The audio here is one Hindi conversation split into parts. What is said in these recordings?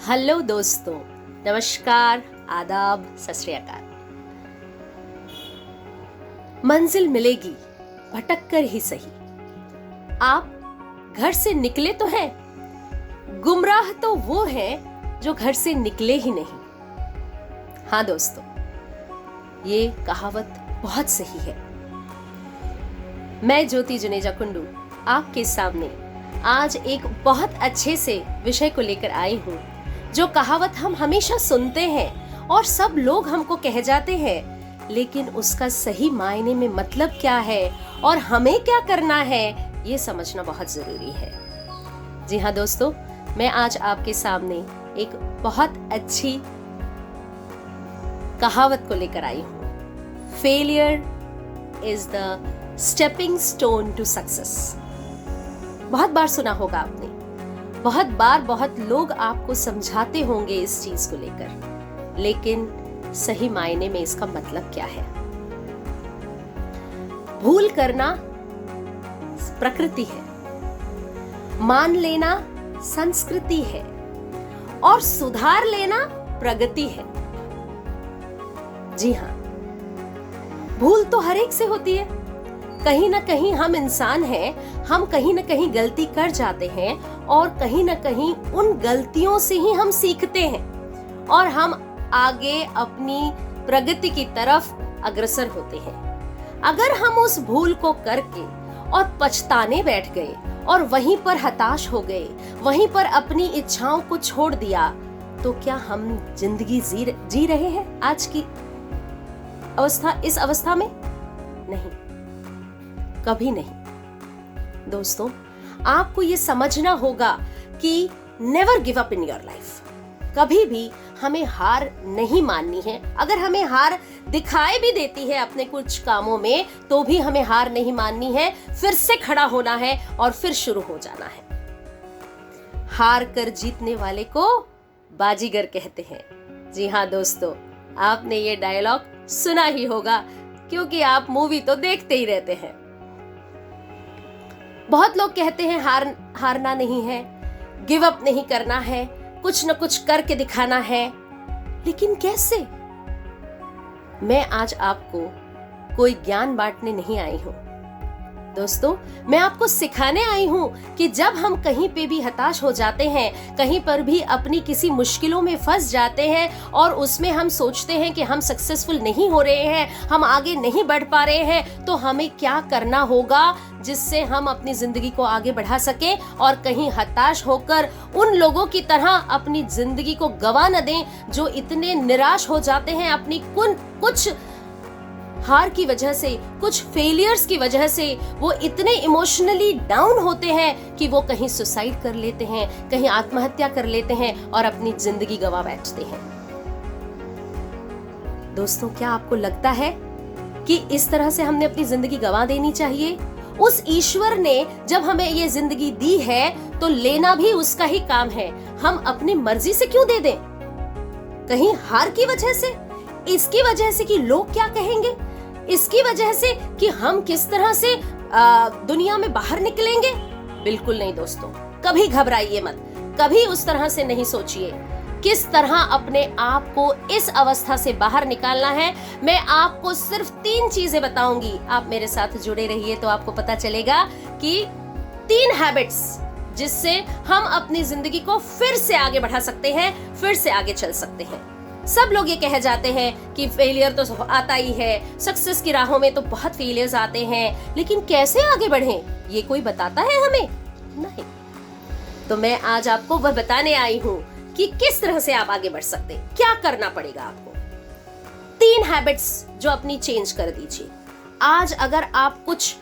हेलो दोस्तों, नमस्कार, आदाब, सत श्री अकाल। मंजिल मिलेगी भटक कर ही सही। आप घर से निकले तो हैं, गुमराह तो वो हैं जो घर से निकले ही नहीं। हाँ दोस्तों, ये कहावत बहुत सही है। मैं ज्योति जुनेजा कुंडू आपके सामने आज एक बहुत अच्छे से विषय को लेकर आई हूँ, जो कहावत हम हमेशा सुनते हैं और सब लोग हमको कह जाते हैं, लेकिन उसका सही मायने में मतलब क्या है और हमें क्या करना है, ये समझना बहुत जरूरी है। जी हाँ दोस्तों, मैं आज आपके सामने एक बहुत अच्छी कहावत को लेकर आई हूँ। Failure is the stepping stone to success. बहुत बार सुना होगा आपने, बहुत बार बहुत लोग आपको समझाते होंगे इस चीज को लेकर, लेकिन सही मायने में इसका मतलब क्या है। भूल करना प्रकृति है, मान लेना संस्कृति है और सुधार लेना प्रगति है। जी हाँ, भूल तो हर एक से होती है। कहीं ना कहीं हम इंसान हैं, हम कहीं ना कहीं गलती कर जाते हैं और कहीं ना कहीं उन गलतियों से ही हम सीखते हैं और हम आगे अपनी प्रगति की तरफ अग्रसर होते हैं। अगर हम उस भूल को करके और पछताने बैठ गए और वहीं पर हताश हो गए, वहीं पर अपनी इच्छाओं को छोड़ दिया, तो क्या हम जिंदगी जी रहे हैं आज की इस अवस्था में? नहीं, कभी नहीं। दोस्तों, आपको ये समझना होगा कि never give up in your life. कभी भी हमें हार नहीं माननी है। अगर हमें हार दिखाई भी देती है अपने कुछ कामों में, तो भी हमें हार नहीं माननी है। फिर से खड़ा होना है और फिर शुरू हो जाना है। हार कर जीतने वाले को बाजीगर कहते हैं। जी हाँ दोस्तों, आपने ये डायलॉग सुना ही होगा, क्योंकि आप मूवी तो देखते ही रहते हैं। बहुत लोग कहते हैं हारना नहीं है, गिव अप नहीं करना है, कुछ न कुछ करके दिखाना है, लेकिन कैसे? मैं आज आपको कोई ज्ञान बांटने नहीं आई हूं दोस्तों, मैं आपको सिखाने आई हूं कि जब हम कहीं पे भी हताश हो जाते हैं, कहीं पर भी अपनी किसी मुश्किलों में फंस जाते हैं और उसमें हम सोचते हैं कि हम सक्सेसफुल नहीं हो रहे हैं, हम आगे नहीं बढ़ पा रहे हैं, तो हमें क्या करना होगा जिससे हम अपनी जिंदगी को आगे बढ़ा सकें और कहीं हताश होकर उन लोगों की तरह अपनी जिंदगी को गंवा न दें जो इतने निराश हो जाते हैं अपनी कुछ हार की वजह से, कुछ फेलियर्स की वजह से। वो इतने इमोशनली डाउन होते हैं कि वो कहीं सुसाइड कर लेते हैं, कहीं आत्महत्या कर लेते हैं और अपनी जिंदगी गंवा बैठते हैं। दोस्तों, क्या आपको लगता है कि इस तरह से हमने अपनी जिंदगी गंवा देनी चाहिए? उस ईश्वर ने जब हमें ये जिंदगी दी है तो लेना भी उसका ही काम है। हम अपनी मर्जी से क्यों दे दें? कहीं हार की वजह से, इसकी वजह से कि लोग क्या कहेंगे, इसकी वजह से कि हम किस तरह से दुनिया में बाहर निकलेंगे? बिल्कुल नहीं दोस्तों, कभी घबराइए मत, कभी उस तरह से नहीं सोचिए। किस तरह अपने आप को इस अवस्था से बाहर निकालना है, मैं आपको सिर्फ 3 चीजें बताऊंगी। आप मेरे साथ जुड़े रहिए तो आपको पता चलेगा कि 3 हैबिट्स जिससे हम अपनी जिंदगी को फिर से आगे बढ़ा सकते हैं, फिर से आगे चल सकते हैं। सब लोग ये कह जाते हैं कि फेलियर तो आता ही है, सक्सेस की राहों में तो बहुत फेलियर्स आते हैं, लेकिन कैसे आगे बढ़ें ये कोई बताता है हमें? नहीं। तो मैं आज आपको वह बताने आई हूँ कि किस तरह से आप आगे बढ़ सकते हैं, क्या करना पड़ेगा आपको। 3 हैबिट्स जो अपनी चेंज कर दीजिए। आज अगर आप कुछ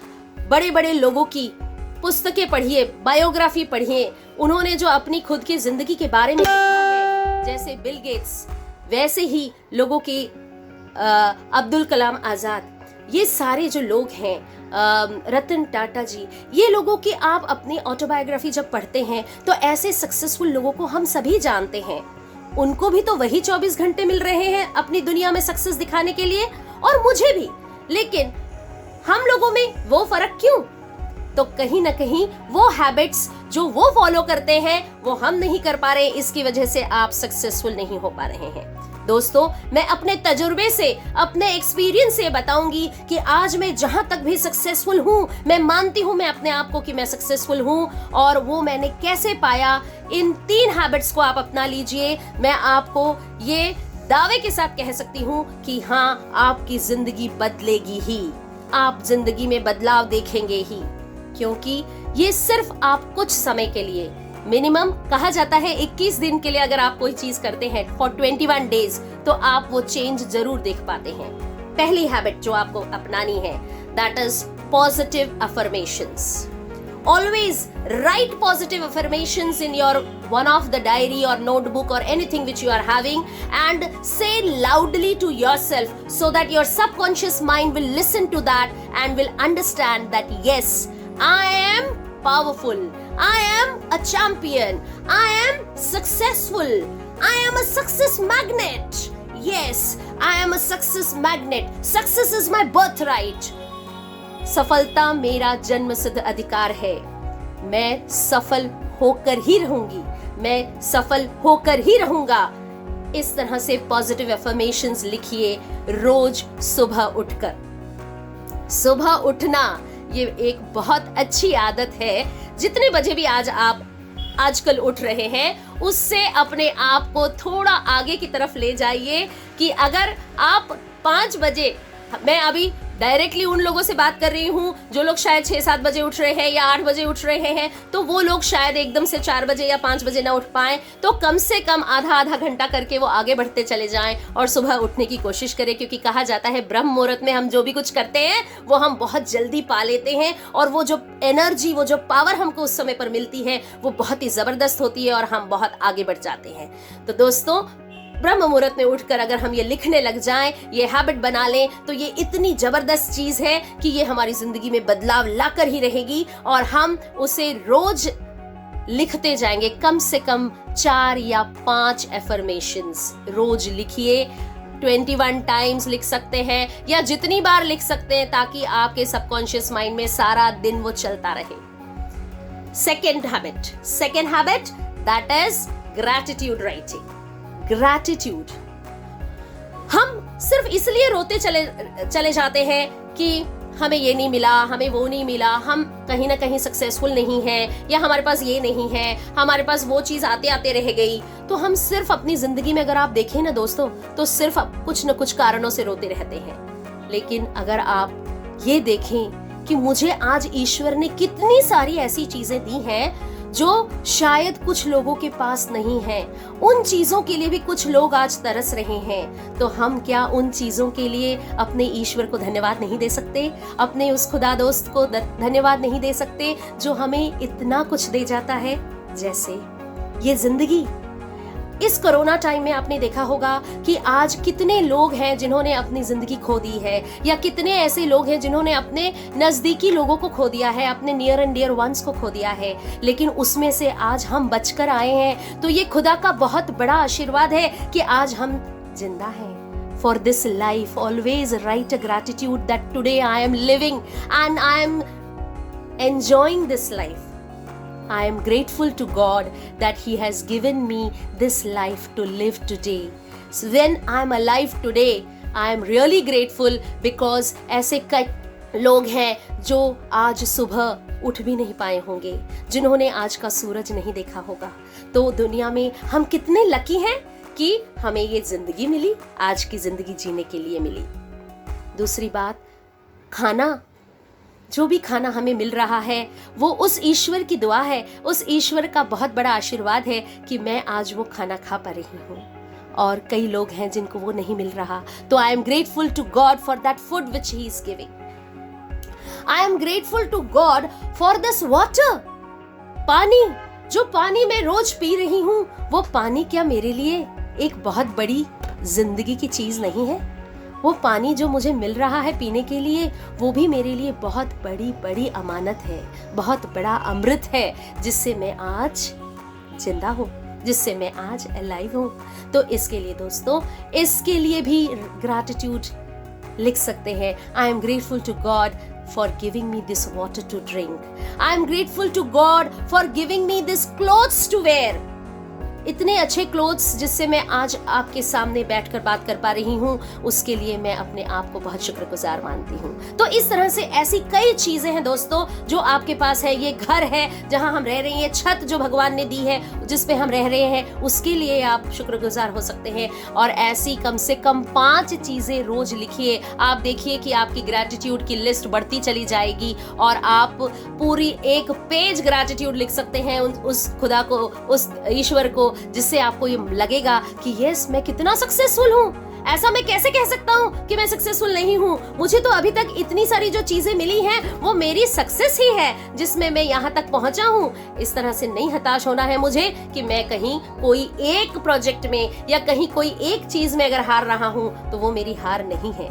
बड़े बड़े लोगों की पुस्तकें पढ़िए, बायोग्राफी पढ़िए, उन्होंने जो अपनी खुद की जिंदगी के बारे में लिखा है, जैसे बिल गेट्स, वैसे ही लोगों की अब्दुल कलाम आजाद, ये सारे जो लोग हैं, रतन टाटा जी, ये लोगों की आप अपनी ऑटोबायोग्राफी जब पढ़ते हैं तो ऐसे सक्सेसफुल लोगों को हम सभी जानते हैं। उनको भी तो वही 24 घंटे मिल रहे हैं अपनी दुनिया में सक्सेस दिखाने के लिए, और मुझे भी, लेकिन हम लोगों में वो फर्क क्यों? तो कहीं ना कहीं वो हैबिट्स जो वो फॉलो करते हैं वो हम नहीं कर पा रहे, इसकी वजह से आप सक्सेसफुल नहीं हो पा रहे हैं। दोस्तों, मैं अपने तजुर्बे से, अपने एक्सपीरियंस से बताऊंगी कि आज मैं जहां तक भी सक्सेसफुल हूं, मैं मानती हूं मैं अपने आप को कि मैं सक्सेसफुल हूं, और वो मैंने कैसे पाया। इन 3 हैबिट्स को आप अपना लीजिए। मैं आपको ये दावे के साथ कह सकती हूं कि हाँ, आपकी जिंदगी बदलेगी ही, आप जिंदगी में बदलाव देखेंगे ही, क्योंकि ये सिर्फ आप कुछ समय के लिए, मिनिमम कहा जाता है 21 दिन के लिए अगर आप कोई चीज करते हैं फॉर 21 डेज, तो आप वो चेंज जरूर देख पाते हैं। पहली हैबिट जो आपको अपनानी है, that is positive affirmations. Always write positive affirmations in your one of the diary or notebook or anything which you are having, and say loudly to yourself so that your subconscious mind will listen to that and will understand that yes, I am powerful, I am a champion, I am successful, I am a success magnet. Yes, I am a success magnet. Success is my birthright. सफलता मेरा जन्मसिद्ध अधिकार है। मैं सफल होकर ही रहूंगी, मैं सफल होकर ही रहूंगा। इस तरह से पॉजिटिव अफर्मेशंस लिखिए रोज सुबह उठकर। सुबह उठना ये एक बहुत अच्छी आदत है। जितने बजे भी आप आजकल उठ रहे हैं, उससे अपने आप को थोड़ा आगे की तरफ ले जाइए कि अगर आप 5 बजे, मैं अभी डायरेक्टली उन लोगों से बात कर रही हूँ जो लोग शायद 6-7 बजे उठ रहे हैं या 8 बजे उठ रहे हैं, तो वो लोग शायद एकदम से 4 बजे या 5 बजे ना उठ पाएं, तो कम से कम आधा घंटा करके वो आगे बढ़ते चले जाएं और सुबह उठने की कोशिश करें, क्योंकि कहा जाता है ब्रह्म मुहूर्त में हम जो भी कुछ करते हैं वो हम बहुत जल्दी पा लेते हैं, और वो जो एनर्जी, वो जो पावर हमको उस समय पर मिलती है वो बहुत ही जबरदस्त होती है और हम बहुत आगे बढ़ जाते हैं। तो दोस्तों, ब्रह्म मुहूर्त में उठकर अगर हम ये लिखने लग जाएं, ये हैबिट बना लें, तो ये इतनी जबरदस्त चीज है कि ये हमारी जिंदगी में बदलाव लाकर ही रहेगी, और हम उसे रोज लिखते जाएंगे। कम से कम 4 या 5 एफर्मेशंस रोज लिखिए। 21 टाइम्स लिख सकते हैं या जितनी बार लिख सकते हैं, ताकि आपके सबकॉन्शियस माइंड में सारा दिन वो चलता रहे। Second habit that is gratitude writing. Gratitude, हम सिर्फ इसलिए रोते चले जाते हैं कि हमें ये नहीं मिला, हमें वो नहीं मिला, हम कहीं ना कहीं सक्सेसफुल नहीं हैं, या हमारे पास ये नहीं है, हमारे पास वो चीज आते आते रह गई। तो हम सिर्फ अपनी जिंदगी में अगर आप देखें ना दोस्तों, तो सिर्फ कुछ न कुछ कारणों से रोते रहते हैं। लेकिन अगर आप ये देखें कि मुझे आज ईश्वर ने कितनी सारी ऐसी चीजें दी हैं जो शायद कुछ लोगों के पास नहीं है, उन चीजों के लिए भी कुछ लोग आज तरस रहे हैं, तो हम क्या उन चीजों के लिए अपने ईश्वर को धन्यवाद नहीं दे सकते? अपने उस खुदा दोस्त को धन्यवाद नहीं दे सकते जो हमें इतना कुछ दे जाता है? जैसे ये जिंदगी। इस कोरोना टाइम में आपने देखा होगा कि आज कितने लोग हैं जिन्होंने अपनी जिंदगी खो दी है, या कितने ऐसे लोग हैं जिन्होंने अपने नजदीकी लोगों को खो दिया है, अपने नियर एंड डियर वंस को खो दिया है, लेकिन उसमें से आज हम बचकर आए हैं। तो ये खुदा का बहुत बड़ा आशीर्वाद है कि आज हम जिंदा हैं। For this life, always write a gratitude that today I am living and I am enjoying this life. I am grateful to God that He has given me this life to live today. So when I am alive today, I am really grateful because ऐसे कई लोग हैं जो आज सुबह उठ भी नहीं पाए होंगे, जिन्होंने आज का सूरज नहीं देखा होगा। तो दुनिया में हम कितने लकी हैं कि हमें ये जिंदगी मिली, आज की जिंदगी जीने के लिए मिली। दूसरी बात, खाना, जो भी खाना हमें मिल रहा है वो उस ईश्वर की दुआ है, उस ईश्वर का बहुत बड़ा आशीर्वाद है कि मैं आज वो खाना खा पा रही हूँ, और कई लोग हैं जिनको वो नहीं मिल रहा। तो I am grateful to God for that food which he is giving. I am grateful to God for this water. पानी, जो पानी मैं रोज पी रही हूँ, वो पानी क्या मेरे लिए एक बहुत बड़ी जिंदगी की चीज नहीं है? वो पानी जो मुझे मिल रहा है पीने के लिए, वो भी मेरे लिए बहुत बड़ी बड़ी अमानत है, बहुत बड़ा अमृत है, जिससे मैं आज जिंदा हूँ, जिससे मैं आज अलाइव हूँ। तो इसके लिए दोस्तों, इसके लिए भी ग्रैटिट्यूड लिख सकते हैं। I am grateful to God for giving me this water to drink. I am grateful to God for giving me this clothes to wear. इतने अच्छे क्लोथ्स जिससे मैं आज आपके सामने बैठकर बात कर पा रही हूँ, उसके लिए मैं अपने आप को बहुत शुक्रगुजार मानती हूँ। तो इस तरह से ऐसी कई चीजें हैं दोस्तों जो आपके पास है। ये घर है जहाँ हम रह रहे हैं, छत जो भगवान ने दी है जिस पे हम रह रहे हैं, उसके लिए आप शुक्रगुजार हो सकते हैं। और ऐसी कम से कम 5 चीजें रोज लिखिए। आप देखिए कि आपकी ग्रैटिट्यूड की लिस्ट बढ़ती चली जाएगी और आप पूरी एक पेज ग्रैटिट्यूड लिख सकते हैं उस खुदा को, उस ईश्वर को, जिससे आपको ये लगेगा कि यस, मैं कितना सक्सेसफुल हूँ। ऐसा मैं कैसे कह सकता हूँ कि मैं सक्सेसफुल नहीं हूँ? मुझे तो अभी तक इतनी सारी जो चीजें मिली हैं वो मेरी सक्सेस ही है जिसमें मैं यहाँ तक पहुंचा हूँ। इस तरह से नहीं हताश होना है मुझे कि मैं कहीं कोई एक प्रोजेक्ट में या कहीं कोई एक चीज में अगर हार रहा हूँ तो वो मेरी हार नहीं है।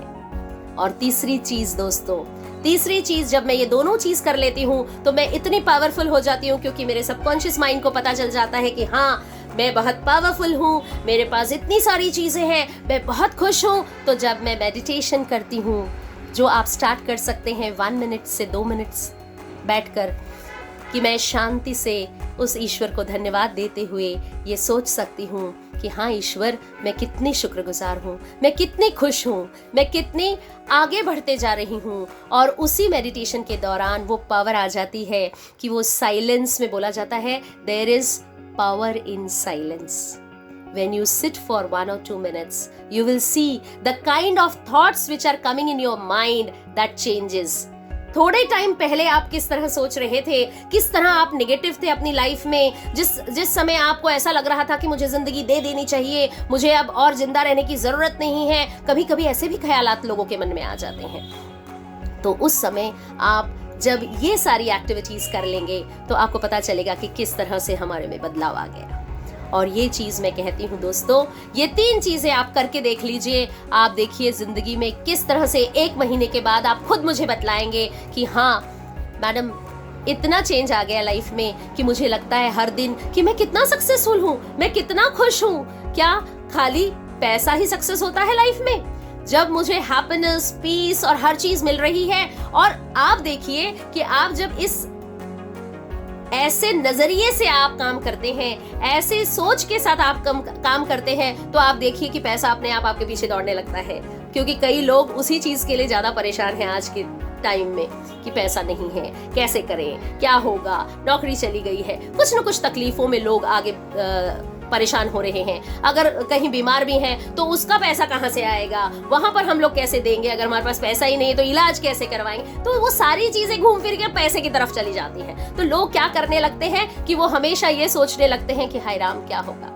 और तीसरी चीज दोस्तों, तीसरी चीज, जब मैं ये दोनों चीज कर लेती हूँ तो मैं इतनी पावरफुल हो जाती हूँ क्योंकि मेरे सबकॉन्शियस माइंड को पता चल जाता है कि हाँ, मैं बहुत पावरफुल हूँ, मेरे पास इतनी सारी चीजें हैं, मैं बहुत खुश हूँ। तो जब मैं मेडिटेशन करती हूँ, जो आप स्टार्ट कर सकते हैं 1 मिनट से 2 मिनट्स बैठकर, कि मैं शांति से उस ईश्वर को धन्यवाद देते हुए ये सोच सकती हूँ कि हाँ ईश्वर, मैं कितनी शुक्रगुजार हूँ, मैं कितनी खुश हूँ, मैं कितनी आगे बढ़ते जा रही हूँ। और उसी मेडिटेशन के दौरान वो पावर आ जाती है कि वो साइलेंस में बोला जाता है, there is power in silence. When you sit for 1 or 2 minutes, you will see the kind of thoughts which are coming in your mind that changes. थोड़े टाइम पहले आप किस तरह सोच रहे थे, किस तरह आप नेगेटिव थे अपनी लाइफ में, जिस समय आपको ऐसा लग रहा था कि मुझे जिंदगी दे देनी चाहिए, मुझे अब और जिंदा रहने की जरूरत नहीं है। कभी कभी ऐसे भी ख्यालात लोगों के मन में आ जाते हैं। तो उस समय आप जब ये सारी एक्टिविटीज कर लेंगे तो आपको पता चलेगा कि किस तरह से हमारे में बदलाव आ गया। और ये चीज मैं कहती हूँ दोस्तों, ये 3 चीजें आप करके देख लीजिए। आप देखिए जिंदगी में किस तरह से 1 महीने के बाद आप खुद मुझे बतलाएंगे कि हाँ मैडम, इतना चेंज आ गया लाइफ में कि मुझे लगता है हर दिन कि मैं कितना सक्सेसफुल हूँ, मैं कितना खुश हूँ। क्या खाली पैसा ही सक्सेस होता है लाइफ में? जब मुझे हैप्पीनेस, पीस और हर चीज मिल रही है, और आप देखिए कि आप जब इस ऐसे नजरिए से आप काम करते हैं, ऐसे सोच के साथ आप काम करते हैं, तो आप देखिए कि पैसा अपने आप आपके पीछे दौड़ने लगता है। क्योंकि कई लोग उसी चीज के लिए ज्यादा परेशान हैं आज के टाइम में कि पैसा नहीं है, कैसे करें, क्या होगा, नौकरी चली गई है, कुछ न कुछ तकलीफों में लोग आगे परेशान हो रहे हैं। अगर कहीं बीमार भी हैं तो उसका पैसा कहाँ से आएगा, वहां पर हम लोग कैसे देंगे, अगर हमारे पास पैसा ही नहीं है तो इलाज कैसे करवाएंगे। तो वो सारी चीजें घूम फिर के पैसे की तरफ चली जाती हैं। तो लोग क्या करने लगते हैं कि वो हमेशा ये सोचने लगते हैं कि हाय राम क्या होगा।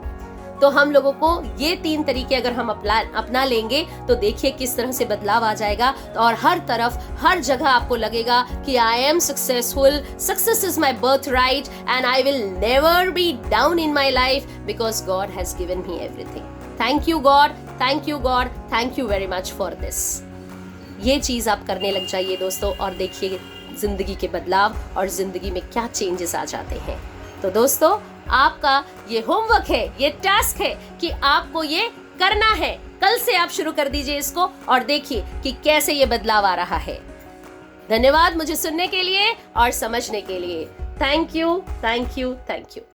तो हम लोगों को ये 3 तरीके अगर हम अपना लेंगे तो देखिए किस तरह से बदलाव आ जाएगा। और हर तरफ, हर जगह आपको लगेगा कि I am successful, success is my birth right and I will never be down in my life because God has given me everything. Thank you God, thank you God, thank you very much for this. ये चीज आप करने लग जाइए दोस्तों और देखिए जिंदगी के बदलाव और जिंदगी में क्या चेंजेस आ जाते हैं। तो दोस्तों, आपका ये होमवर्क है, ये टास्क है कि आपको ये करना है। कल से आप शुरू कर दीजिए इसको और देखिए कि कैसे ये बदलाव आ रहा है। धन्यवाद मुझे सुनने के लिए और समझने के लिए। Thank you, thank you, thank you.